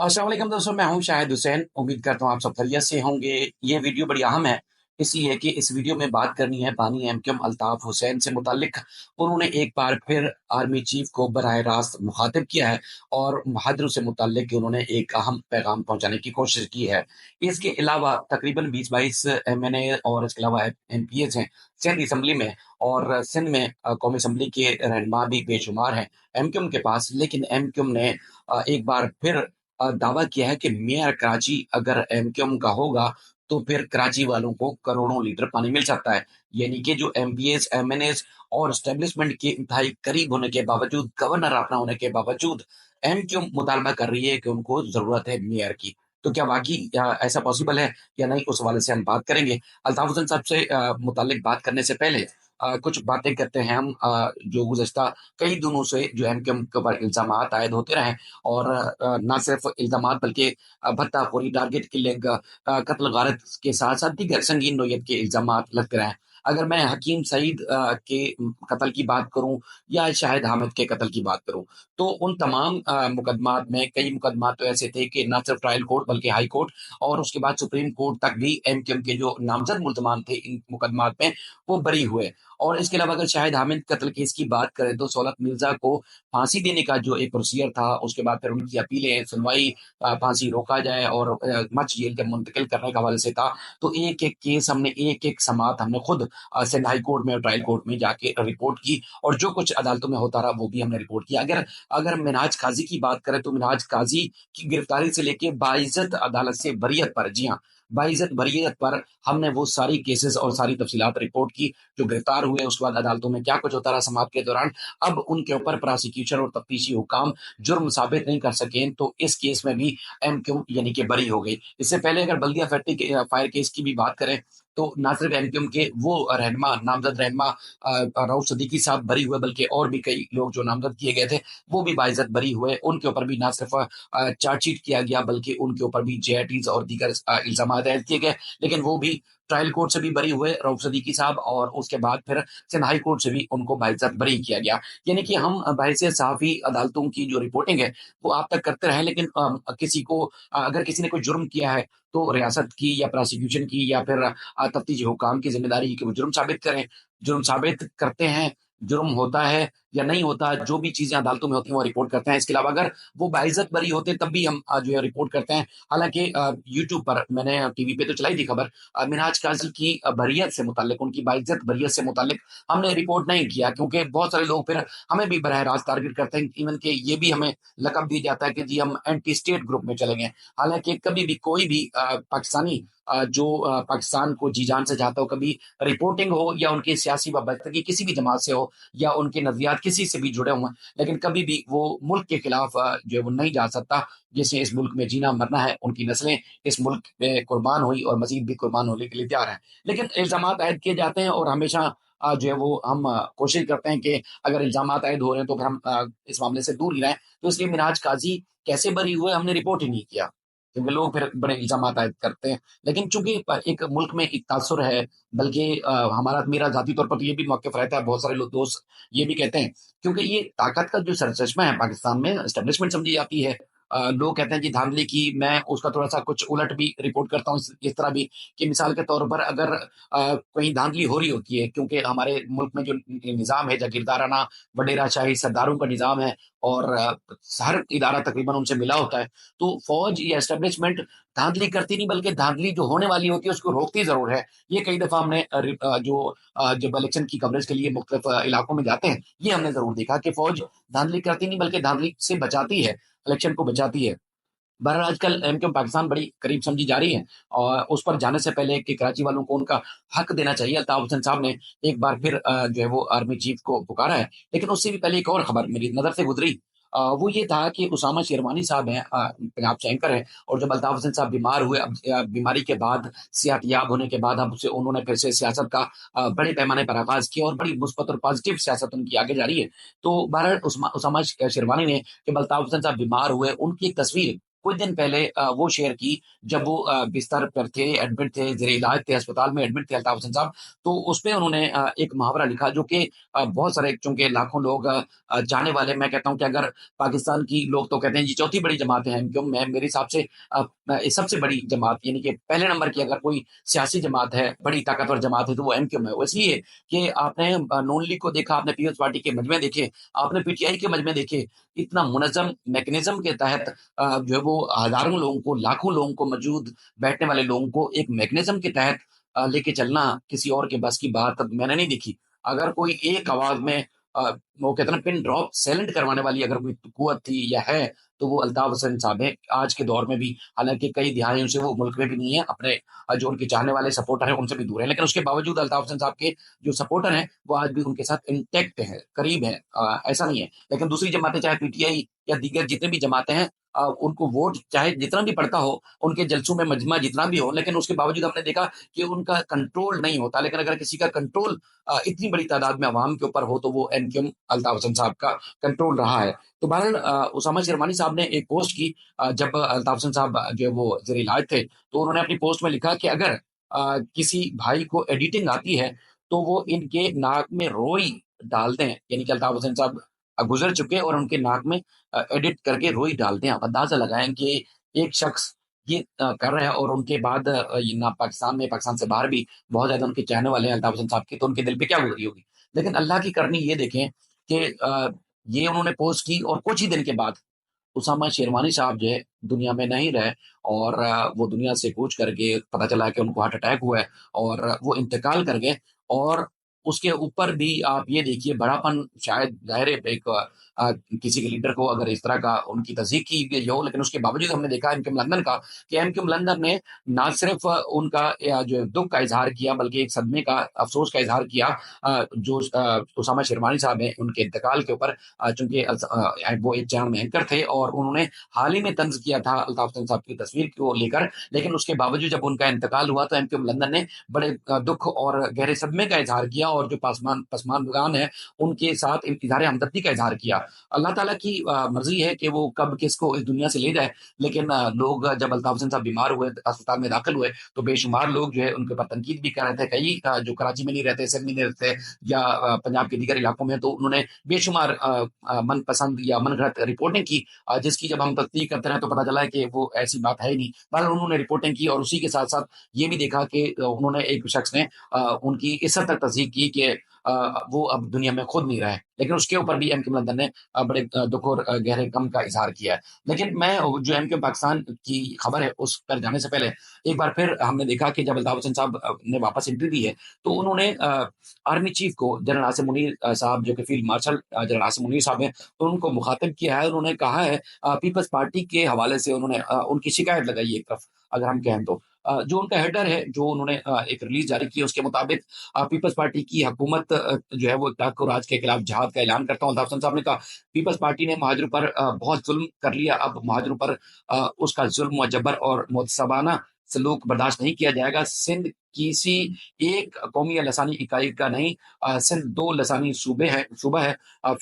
अस्सलाम वालेकुम दोस्तों, मैं हूं शाहिद हुसैन। उम्मीद करता हूं आप सब खैरियत से होंगे। ये वीडियो बड़ी अहम है, इसलिए कि इस वीडियो में बात करनी है बानी एमक्यूएम अल्ताफ हुसैन से मुतालिक। उन्होंने एक बार फिर आर्मी चीफ को बराह रास्त मुखातिब किया है और मुहाजिरों से मुतालिक उन्होंने एक अहम पैगाम पहुंचाने की कोशिश की है। इसके अलावा तकरीबन 20-22 MNA और इसके अलावा MPs हैं सिंध असम्बली में, और सिंध में कौमी असम्बली के रहनुमा भी बेशुमार हैं एमक्यूएम के पास। लेकिन एमक्यूएम ने एक बार फिर दावा किया है कि मेयर कराची अगर एमक्यूएम का होगा तो फिर कराची वालों को करोड़ों लीटर पानी मिल सकता है। यानी कि जो एमपीएस एमएनएस और एस्टेब्लिशमेंट के इंतहाई करीब होने के बावजूद, गवर्नर अपना होने के बावजूद, एमक्यूएम मुतालबा कर रही है कि उनको जरूरत है मेयर की। तो क्या वाकई ऐसा पॉसिबल है या नहीं, उस हवाले से हम बात करेंगे। अल्ताफ हुसैन साहब से मुतालिक बात करने से पहले कुछ बातें करते हैं हम, जो गुज़श्ता कई दिनों से जो एमक्यूएम के ऊपर इल्जामात आयद होते रहे, और ना सिर्फ इल्जामात बल्कि भत्ताखोरी, टारगेट किलिंग, कत्ल गारत के साथ साथ दीगर संगीन नोयत के इल्जामात लगते रहे। अगर मैं हकीम सईद के कत्ल की बात करूं या शाहिद हामिद के कत्ल की बात करूं, तो उन तमाम मुकदमात में कई मुकदमात तो ऐसे थे कि ना सिर्फ ट्रायल कोर्ट बल्कि हाई कोर्ट और उसके बाद सुप्रीम कोर्ट तक भी एमक्यूएम के जो नामजद मुल्जमान थे इन मुकदमात में, वो बरी हुए। और इसके अलावा अगर शाहिद हामिद कत्ल केस की बात करें तो सौलत मिर्जा को फांसी देने का जो एक प्रोसीजर था, उसके बाद फिर उनकी अपीलें, सुनवाई, फांसी रोका जाए और मच जेल जब मुंतकिल करने के हवाले से था, तो एक एक केस हमने, एक एक समात हमने खुद सिंध हाई कोर्ट में और ट्रायल कोर्ट में जाके रिपोर्ट की, और जो कुछ अदालतों में होता रहा वो भी हमने रिपोर्ट किया। अगर अगर मिनहाज काजी की बात करें तो मिनहाज काजी की गिरफ्तारी से लेके बाइज्जत अदालत से बरियत पर, जी हाँ, बाइज्जत बरियत पर हमने वो सारी केसेस और सारी तफसीलात रिपोर्ट की। जो गिरफ्तार हुए उसके बाद अदालतों में क्या कुछ होता रहा समाप्त के दौरान, अब उनके ऊपर प्रोसिक्यूशन और तफ्तीशी हुकाम जुर्म साबित नहीं कर सके, तो इस केस में भी एमक्यूएम यानी कि बरी हो गई। इससे पहले अगर बल्दिया फैक्ट्री के फायर केस की भी बात करें, तो ना सिर्फ एमक्यूएम के वो रहनमा, नामजद रहनमा रऊफ सदीकी साहब बरी हुए, बल्कि और भी कई लोग जो नामजद किए गए थे वो भी बाइज्जत बरी हुए। उनके ऊपर भी ना सिर्फ चार्जशीट किया गया बल्कि उनके ऊपर भी जेआईटीज और दीगर इल्जाम आयद किए गए, लेकिन वो भी ट्रायल कोर्ट से भी बरी हुए रऊफ सदीकी साहब, और उसके बाद फिर सिंध हाई कोर्ट से भी उनको बाइज्जत बरी किया गया। यानी कि हम बहैसियत सहाफ़ी अदालतों की जो रिपोर्टिंग है वो आप तक करते रहे, लेकिन किसी को अगर किसी ने कोई जुर्म किया है तो रियासत की या प्रोसिक्यूशन की या फिर तफ्तीशी हुकाम की जिम्मेदारी है कि वो जुर्म साबित करें। जुर्म साबित करते हैं, जुर्म होता है या नहीं होता, जो भी चीजें अदालतों में होती हैं वो रिपोर्ट करते हैं। इसके अलावा अगर वो बाइज्जत बरी होते तब भी हम जो है रिपोर्ट करते हैं। हालांकि यूट्यूब पर मैंने टीवी पे तो चलाई थी खबर, मिनहाज काजी की बरियत से मुतालिक, उनकी बाइज्जत बरियत से मुतालिक हमने रिपोर्ट नहीं किया, क्योंकि बहुत सारे लोग फिर हमें भी बरह रास्त टारगेट करते हैं। इवन के ये भी हमें लकब दिया जाता है कि जी हम एंटी स्टेट ग्रुप में चले गए। हालांकि कभी भी कोई भी पाकिस्तानी जो पाकिस्तान को जी जान से चाहता हो, कभी रिपोर्टिंग हो या उनकी सियासी वाबस्तगी किसी भी जमात से हो या उनके नजरियात किसी से भी जुड़े हुए हैं, लेकिन कभी भी वो मुल्क के खिलाफ जो है वो नहीं जा सकता। जिसे इस मुल्क में जीना मरना है, उनकी नस्लें इस मुल्क में कुर्बान हुई और मजीद भी कुर्बान होने के लिए तैयार हैं। लेकिन इल्जाम आयद किए जाते हैं और हमेशा जो है वो हम कोशिश करते हैं कि अगर इल्जाम आयद हो रहे हैं तो फिर हम इस मामले से दूर ही रहें। तो इसलिए मिनहाज काजी कैसे बरी हुए हमने रिपोर्ट ही नहीं किया, क्योंकि लोग फिर बड़े इल्जाम आयद करते हैं। लेकिन चूंकि एक मुल्क में एक तासुर है, बल्कि हमारा, मेरा जाती तौर पर तो ये भी मौक़िफ़ रहता है, बहुत सारे लोग दोस्त ये भी कहते हैं, क्योंकि ये ताकत का जो सरचश्मा है पाकिस्तान में एस्टेब्लिशमेंट समझी जाती है। लोग कहते हैं जी धांधली की, मैं उसका थोड़ा-सा कुछ उलट भी रिपोर्ट करता हूँ इस तरह भी, कि मिसाल के तौर पर अगर कहीं धांधली हो रही होती है, क्योंकि हमारे मुल्क में जो निज़ाम है जागीरदाराना, वडेराशाही सरदारों का निज़ाम है, और हर इदारा तकरीबन उनसे मिला होता है, तो फ़ौज या एस्टेब्लिशमेंट धांधली करती नहीं, बल्कि धांधली जो होने वाली होती है उसको रोकती ज़रूर है। ये कई दफ़ा हमने जब इलेक्शन की कवरेज के लिए मुख्तलिफ इलाकों में जाते हैं, ये हमने ज़रूर देखा कि फ़ौज धांधली करती नहीं बल्कि धांधली से बचाती है, इलेक्शन को बचाती है। बहरहाल आजकल एमक्यूएम पाकिस्तान बड़ी करीब समझी जा रही है, और उस पर जाने से पहले कि कराची वालों को उनका हक देना चाहिए। अल्ताफ हुसैन साहब ने एक बार फिर जो है वो आर्मी चीफ को पुकारा है। लेकिन उससे भी पहले एक और खबर मेरी नज़र से गुजरी, वो ये था कि उसामा शेरवानी साहब हैं, पंजाब से एंकर हैं, और जब अल्ताफ हुसैन साहब बीमार हुए, अब बीमारी के बाद, सेहतयाब होने के बाद, अब से उन्होंने फिर से सियासत का बड़े पैमाने पर आगाज़ किया और बड़ी मुस्बत और पॉजिटिव सियासत उनकी आगे जा रही है। तो बहरहाल उसामा शेरवानी ने, जब अल्ताफ हुसैन साहब बीमार हुए, उनकी एक तस्वीर کچھ دن پہلے وہ شیئر کی جب وہ بستر پر تھے، ایڈمٹ تھے، زیر علاج تھے، اسپتال میں ایڈمٹ تھے الطاف حسین صاحب. تو اس پہ انہوں نے ایک محاورہ لکھا جو کہ بہت سارے، چونکہ لاکھوں لوگ جانے والے، میں کہتا ہوں کہ اگر پاکستان کی لوگ تو کہتے ہیں جی چوتھی بڑی جماعت ہے کیوں، میں میرے حساب سے سب سے بڑی جماعت، یعنی کہ پہلے نمبر کی اگر کوئی سیاسی جماعت ہے، بڑی طاقتور جماعت ہے تو وہ ایم کیو ہے. وہ اس لیے کہ آپ نے نون لیگ کو دیکھا، آپ نے پیپلز پارٹی کے مجمع دیکھے، آپ نے پی ٹی آئی کے مجمع دیکھے، اتنا منظم میکنزم کے تحت جو ہے وہ ہزاروں لوگوں کو، لاکھوں لوگوں کو، موجود بیٹھنے والے لوگوں کو ایک میکنزم کے تحت لے کے چلنا کسی اور کے بس کی بات میں نے نہیں دیکھی. اگر کوئی ایک آواز میں وہ کہتے ہیں نا پن ڈراپ سائلنٹ کروانے والی اگر کوئی قوت تھی یا ہے تو وہ الطاف حسین صاحب ہے آج کے دور میں بھی. حالانکہ کئی دہائیوں سے وہ ملک میں بھی نہیں ہے، اپنے جو ان کے چاہنے والے سپورٹر ہیں ان سے بھی دور ہیں، لیکن اس کے باوجود الطاف حسین صاحب کے جو سپورٹر ہیں وہ آج بھی ان کے ساتھ انٹیکٹ ہے، قریب ہے، ایسا نہیں ہے. لیکن دوسری جماعتیں چاہے پی ٹی آئی یا دیگر جتنے بھی جماعتیں ہیں، ان کو ووٹ چاہے جتنا بھی پڑتا ہو، ان کے جلسوں میں مجمع جتنا بھی ہو، لیکن اس کے باوجود ہم نے دیکھا کہ ان کا کنٹرول نہیں ہوتا. لیکن اگر کسی کا کنٹرول اتنی بڑی تعداد میں عوام کے اوپر ہو تو وہ N Q M Altaf Hussain صاحب کا کنٹرول رہا ہے. تو بہرحال اسامہ شیروانی صاحب نے ایک پوسٹ کی جب الطاف حسین صاحب جو ہے وہ زیر علاج تھے، تو انہوں نے اپنی پوسٹ میں لکھا کہ اگر کسی بھائی کو ایڈیٹنگ آتی ہے تو وہ ان کے ناک میں روئی ڈال دیں، یعنی کہ الطاف حسین صاحب گزر چکے اور ان کے ناک میں ایڈٹ کر کے روئی ڈال دیں. آپ اندازہ لگائیں کہ ایک شخص یہ کر رہا ہے اور ان کے بعد یہ نہ پاکستان میں، پاکستان سے باہر بھی بہت زیادہ ان کے چاہنے والے ہیں الطاف حسین صاحب کے، تو ان کے دل پہ کیا گزری ہوگی. لیکن اللہ کی کرنی یہ دیکھیں کہ یہ انہوں نے پوسٹ کی اور کچھ ہی دن کے بعد اسامہ شیروانی صاحب جو ہے دنیا میں نہیں رہے، اور وہ دنیا سے کوچ کر کے پتہ چلا کہ ان کو ہارٹ اٹیک ہوا ہے اور وہ انتقال کر گئے. اور اس کے اوپر بھی آپ یہ دیکھیے بڑا پن، شاید ظاہر ہے ایک کسی کے لیڈر کو اگر اس طرح کا ان کی تصدیق کی گئی ہو، لیکن اس کے باوجود ہم نے دیکھا ایم کیو لندن کا کہ ایم کیو لندن نے نہ صرف ان کا جو دکھ کا اظہار کیا بلکہ ایک صدمے کا، افسوس کا اظہار کیا جو اسامہ شیروانی صاحب ہیں ان کے انتقال کے اوپر. چونکہ وہ ایک چینل میں اینکر تھے اور انہوں نے حال ہی میں طنز کیا تھا الطاف حسین صاحب کی تصویر کو لے کر، لیکن اس کے باوجود جب ان کا انتقال ہوا تو ایم کیو لندن نے بڑے دکھ اور گہرے صدمے کا اظہار کیا اور جو پسماندگان ہیں ان کے ساتھ اظہار ہمدردی کا اظہار کیا. اللہ تعالیٰ کی مرضی ہے کہ وہ کب کس کو اس دنیا سے لے جائے. لیکن لوگ جب الطاف حسین صاحب بیمار ہوئے، اسپتال میں داخل ہوئے، تو بے شمار لوگ جو ہے ان کے اوپر تنقید بھی کر رہے تھے. کئی جو کراچی میں نہیں رہتے، سندھ میں نہیں رہتے یا پنجاب کے دیگر علاقوں میں، تو انہوں نے بے شمار من پسند یا من گھڑت رپورٹنگ کی، جس کی جب ہم تصدیق کرتے رہے تو پتہ چلا ہے کہ وہ ایسی بات ہے ہی نہیں. بہرحال انہوں نے رپورٹنگ کی اور اسی کے ساتھ ساتھ یہ بھی دیکھا کہ انہوں نے ایک شخص نے ان کی اس حد تک تصدیق کی کہ وہ اب دنیا میں خود نہیں رہے. لیکن اس کے اوپر بھی ایم کیو لندن نے بڑے دکھ اور گہرے غم کا اظہار کیا ہے. لیکن میں جو ایم کیو پاکستان کی خبر ہے اس پر جانے سے پہلے ایک بار پھر ہم نے دیکھا کہ جب الطاف حسین صاحب نے واپس انٹری دی ہے تو انہوں نے آرمی چیف کو جنرل عاصم منیر صاحب جو کہ field marshal general Asim Munir صاحب ہیں ان کو مخاطب کیا ہے. انہوں نے کہا ہے پیپلز پارٹی کے حوالے سے انہوں نے ان کی شکایت لگائی ایک طرف اگر ہم کہیں تو جو ان کا ہیڈر ہے، جو انہوں نے ایک ریلیز جاری کی اس کے مطابق پیپلز پارٹی کی حکومت جو ہے وہ ڈاکو راج کے خلاف جہاد کا اعلان کرتا ہوں. الطاف حسین صاحب نے کہا پیپلز پارٹی نے مہاجروں پر بہت ظلم کر لیا، اب مہاجروں پر اس کا ظلم و جبر اور متسبانہ سلوک برداشت نہیں کیا جائے گا. سندھ کسی ایک قومی یا لسانی اکائی کا نہیں، سندھ 2 لسانی صوبہ ہے.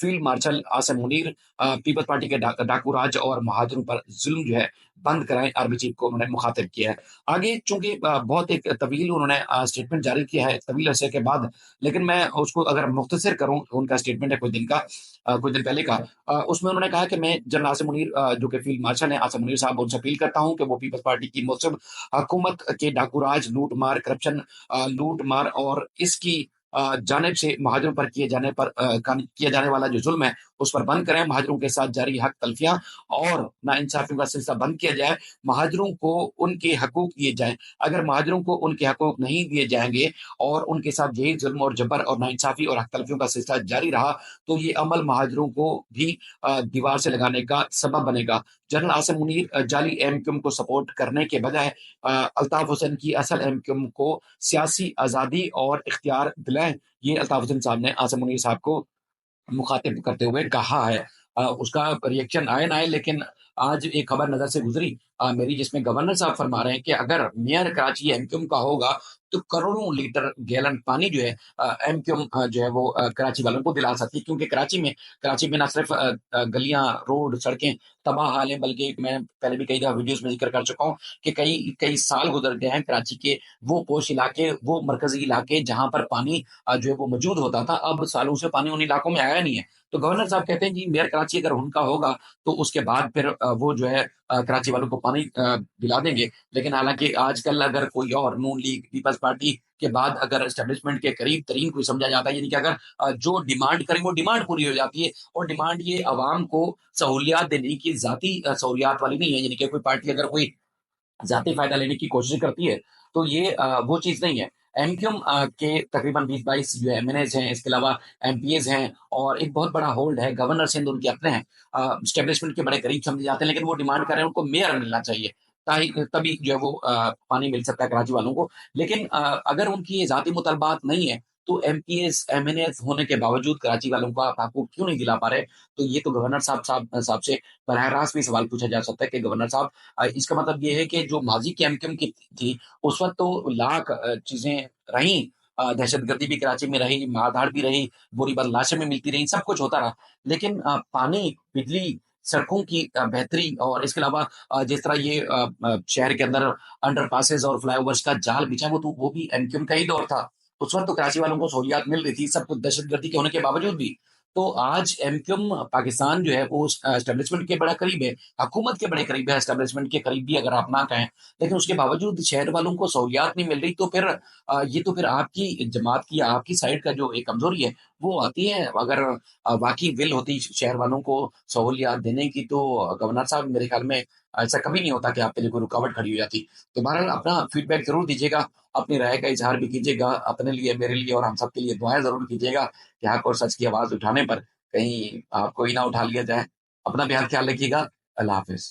فیلڈ مارشل عاصم منیر پیپلز پارٹی کے ڈاکو راج اور مہاجروں پر ظلم جو ہے بند کرائیں، آرمی چیف کو انہوں نے مخاطب کیا ہے. آگے چونکہ بہت ایک طویل انہوں نے اسٹیٹمنٹ جاری کیا ہے طویل عرصے کے بعد، لیکن میں اس کو اگر مختصر کروں، ان کا اسٹیٹمنٹ ہے کچھ دن پہلے کا. اس میں انہوں نے کہا کہ میں جنرل عاصم منیر جو کہ فیلڈ مارشل ہیں عاصم منیر صاحب، ان سے اپیل کرتا ہوں کہ وہ پیپلز پارٹی کی مصب حکومت کے ڈاکو راج، لوٹ مار، کرپشن، لوٹ مار اور اس کی جانب سے مہاجروں پر کیے جانے والا جو ظلم ہے اس پر بند کریں. مہاجروں کے ساتھ جاری حق تلفیاں اور ناانصافیوں کا سلسلہ بند کیا جائے. مہاجروں کو ان کے حقوق دیے جائیں. اگر مہاجروں کو ان کے حقوق نہیں دیے جائیں گے اور ان کے ساتھ یہی ظلم اور جبر اور ناانصافی اور حق تلفیوں کا سلسلہ جاری رہا تو یہ عمل مہاجروں کو بھی دیوار سے لگانے کا سبب بنے گا. جنرل عاصم منیر جعلی ایم کیو کو سپورٹ کرنے کے بجائے الطاف حسین کی اصل ایم کیو کو سیاسی آزادی اور اختیار دلائیں، یہ الطاف حسین صاحب نے عاصم منیر صاحب کو مخاطب کرتے ہوئے کہا ہے. उसका रिएक्शन आए ना आए, लेकिन आज एक खबर नज़र से गुज़री मेरी, जिसमें गवर्नर साहब फरमा रहे हैं कि अगर मेयर कराची एमक्यूएम का होगा, तो करोड़ों लीटर गैलन पानी जो है एमक्यूएम जो है वो कराची वालों को दिला सकती है। क्योंकि कराची में ना सिर्फ़ गलियाँ, रोड, सड़कें तबाह हाल हैं, बल्कि मैं पहले भी कई दफ़ा वीडियोज़ में ज़िक्र कर चुका हूँ कि कई कई साल गुज़र गए हैं कराची के वो पोश इलाके, वो मरकज़ी इलाके जहाँ पर पानी जो है वो मौजूद होता था, अब सालों से पानी उन इलाकों में आया नहीं है। तो गवर्नर साहब कहते हैं जी मेयर कराची अगर उनका होगा, तो उसके बाद फिर वो जो है कराची वालों को पानी दिला देंगे। लेकिन हालाँकि आजकल अगर कोई और नून लीग, पीपल्स पार्टी के बाद अगर एस्टेब्लिशमेंट के करीब तरीन कोई समझा जाता है, यानी कि अगर जो डिमांड करें वो डिमांड पूरी हो जाती है, और डिमांड ये अवाम को सहूलियात देने की ज़ाती सहूलियात वाली नहीं है, यानी कि कोई पार्टी अगर कोई ज़ाती फ़ायदा लेने की कोशिश करती है, तो ये वो चीज़ नहीं है। एमक्यूएम के तकरीबन 20-22 जो एमएनएज़ हैं, इसके अलावा एमपीएज़ हैं, और एक बहुत बड़ा होल्ड है, गवर्नर सिंध उनके अपने हैं। एस्टेब्लिशमेंट के बड़े करीब समझे जाते हैं, लेकिन वो डिमांड कर रहे हैं उनको मेयर मिलना चाहिए, ताकि तभी जो है वो पानी मिल सकता है कराची वालों को। लेकिन अगर उनकी ये ज़ाती मुतालबात नहीं है, तो एमपीएज़, एमएनएज़ होने के बावजूद कराची वालों को आप हकूक़ क्यों नहीं दिला पा रहे? तो ये तो गवर्नर साहब से बराह रास्त भी सवाल पूछा जा सकता है कि गवर्नर साहब, इसका मतलब ये है कि जो माजी की एमक्यूएम की थी, उस वक़्त तो लाख चीज़ें रहीं, दहशतगर्दी भी कराची में रही, मार-धाड़ भी रही, बुरी बदमाशें भी मिलती रहीं, सब कुछ होता रहा। लेकिन पानी, बिजली, सड़कों की बेहतरी, और इसके अलावा जिस तरह ये शहर के अंदर अंडरपासेज़ और फ्लाईओवर्स का जाल बिछा, वो भी एमक्यूएम का ही दौर था। उस वक़्त तो कराची वालों को सहूलियात मिल रही थी, सब कुछ दहशतगर्दी के होने के बावजूद भी। तो आज एमक्यूएम पाकिस्तान जो है वो एस्टेब्लिशमेंट के बड़ा करीब है, हुकूमत के बड़े करीब है, एस्टेब्लिशमेंट के करीब भी अगर आप ना कहें, लेकिन उसके बावजूद शहर वालों को सहूलियात नहीं मिल रही, तो फिर ये तो फिर आपकी जमात की या आपकी साइड का जो एक कमज़ोरी है, वो आती है। अगर वाक़ई विल होती शहर वालों को सहूलियात देने की, तो गवर्नर साहब मेरे ख़्याल में ऐसा कभी नहीं होता कि आपके लिए कोई रुकावट खड़ी हो जाती। तो बहरहाल अपना फीडबैक ज़रूर दीजिएगा, अपनी राय का इज़हार भी कीजिएगा, अपने लिए, मेरे लिए और हम सब के लिए दुआएँ ज़रूर कीजिएगा कि हक और सच की आवाज़ उठाने पर कहीं आपको ही ना उठा लिया जाए। अपना भी ख्याल रखिएगा। अल्लाह हाफ़िज़।